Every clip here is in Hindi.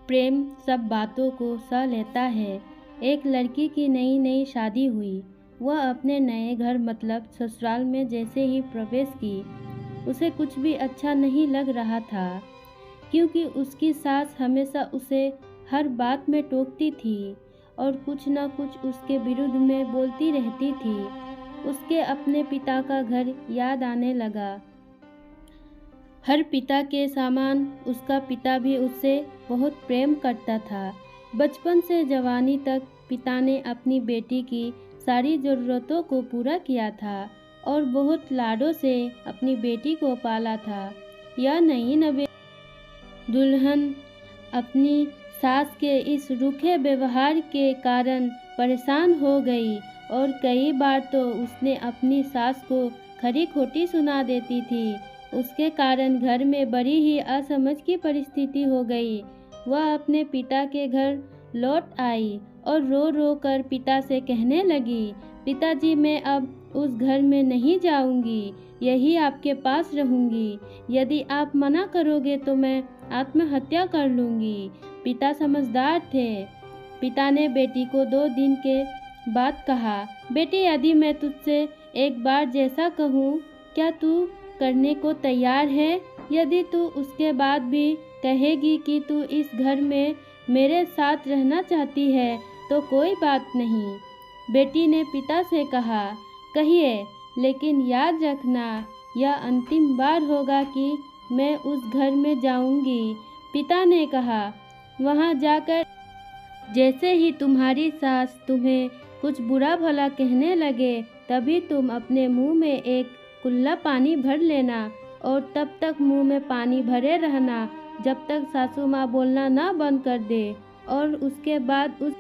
प्रेम सब बातों को सह लेता है। एक लड़की की नई नई शादी हुई। वह अपने नए घर मतलब ससुराल में जैसे ही प्रवेश की, उसे कुछ भी अच्छा नहीं लग रहा था, क्योंकि उसकी सास हमेशा उसे हर बात में टोकती थी और कुछ न कुछ उसके विरुद्ध में बोलती रहती थी। उसके अपने पिता का घर याद आने लगा। हर पिता के समान उसका पिता भी उससे बहुत प्रेम करता था। बचपन से जवानी तक पिता ने अपनी बेटी की सारी ज़रूरतों को पूरा किया था और बहुत लाडों से अपनी बेटी को पाला था। यह नई नवेली दुल्हन अपनी सास के इस रूखे व्यवहार के कारण परेशान हो गई और कई बार तो उसने अपनी सास को खरी खोटी सुना देती थी। उसके कारण घर में बड़ी ही असमझ की परिस्थिति हो गई। वह अपने पिता के घर लौट आई और रो रो कर पिता से कहने लगी, पिताजी, मैं अब उस घर में नहीं जाऊंगी, यही आपके पास रहूंगी। यदि आप मना करोगे तो मैं आत्महत्या कर लूंगी। पिता समझदार थे। पिता ने बेटी को 2 दिन के बाद कहा, बेटी, यदि मैं तुझसे एक बार जैसा कहूँ, क्या तू करने को तैयार है? यदि तू उसके बाद भी कहेगी कि तू इस घर में मेरे साथ रहना चाहती है तो कोई बात नहीं। बेटी ने पिता से कहा, कहिए, लेकिन याद रखना यह अंतिम बार होगा कि मैं उस घर में जाऊंगी। पिता ने कहा, वहां जाकर जैसे ही तुम्हारी सास तुम्हें कुछ बुरा भला कहने लगे, तभी तुम अपने मुंह में एक कुल्ला पानी भर लेना और तब तक मुंह में पानी भरे रहना जब तक सासू माँ बोलना ना बंद कर दे, और उसके बाद उस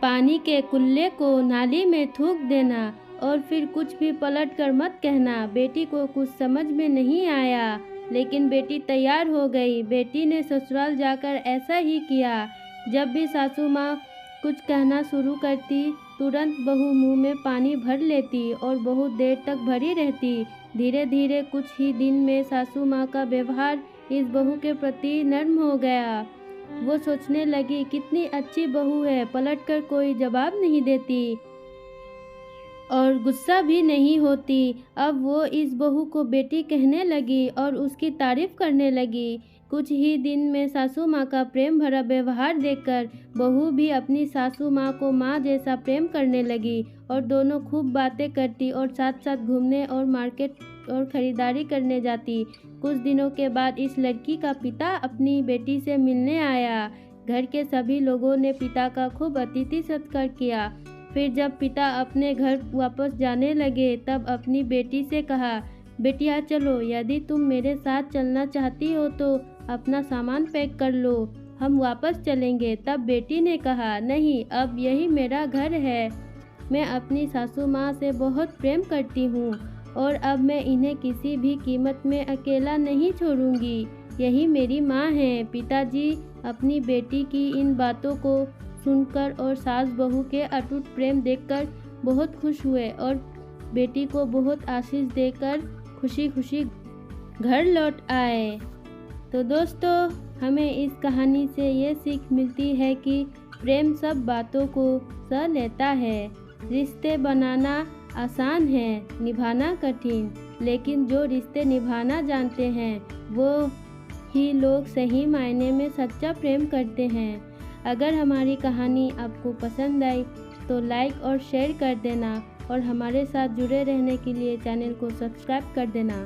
पानी के कुल्ले को नाली में थूक देना और फिर कुछ भी पलट कर मत कहना। बेटी को कुछ समझ में नहीं आया, लेकिन बेटी तैयार हो गई। बेटी ने ससुराल जाकर ऐसा ही किया। जब भी सासू माँ कुछ कहना शुरू करती, तुरंत बहू मुंह में पानी भर लेती और बहुत देर तक भरी रहती। धीरे धीरे कुछ ही दिन में सासू माँ का व्यवहार इस बहू के प्रति नर्म हो गया। वो सोचने लगी, कितनी अच्छी बहू है, पलटकर कोई जवाब नहीं देती और गुस्सा भी नहीं होती। अब वो इस बहू को बेटी कहने लगी और उसकी तारीफ करने लगी। कुछ ही दिन में सासू माँ का प्रेम भरा व्यवहार देखकर बहू भी अपनी सासू माँ को माँ जैसा प्रेम करने लगी और दोनों खूब बातें करती और साथ साथ घूमने और मार्केट और ख़रीदारी करने जाती। कुछ दिनों के बाद इस लड़की का पिता अपनी बेटी से मिलने आया। घर के सभी लोगों ने पिता का खूब अतिथि सत्कार किया। फिर जब पिता अपने घर वापस जाने लगे, तब अपनी बेटी से कहा, बेटिया चलो, यदि तुम मेरे साथ चलना चाहती हो तो अपना सामान पैक कर लो, हम वापस चलेंगे। तब बेटी ने कहा, नहीं, अब यही मेरा घर है। मैं अपनी सासू माँ से बहुत प्रेम करती हूँ और अब मैं इन्हें किसी भी कीमत में अकेला नहीं छोड़ूंगी। यही मेरी माँ है। पिताजी अपनी बेटी की इन बातों को सुनकर और सास बहू के अटूट प्रेम देखकर बहुत खुश हुए और बेटी को बहुत आशीष देकर खुशी खुशी घर लौट आए। तो दोस्तों, हमें इस कहानी से ये सीख मिलती है कि प्रेम सब बातों को सह लेता है। रिश्ते बनाना आसान है, निभाना कठिन, लेकिन जो रिश्ते निभाना जानते हैं वो ही लोग सही मायने में सच्चा प्रेम करते हैं। अगर हमारी कहानी आपको पसंद आई तो लाइक और शेयर कर देना और हमारे साथ जुड़े रहने के लिए चैनल को सब्सक्राइब कर देना।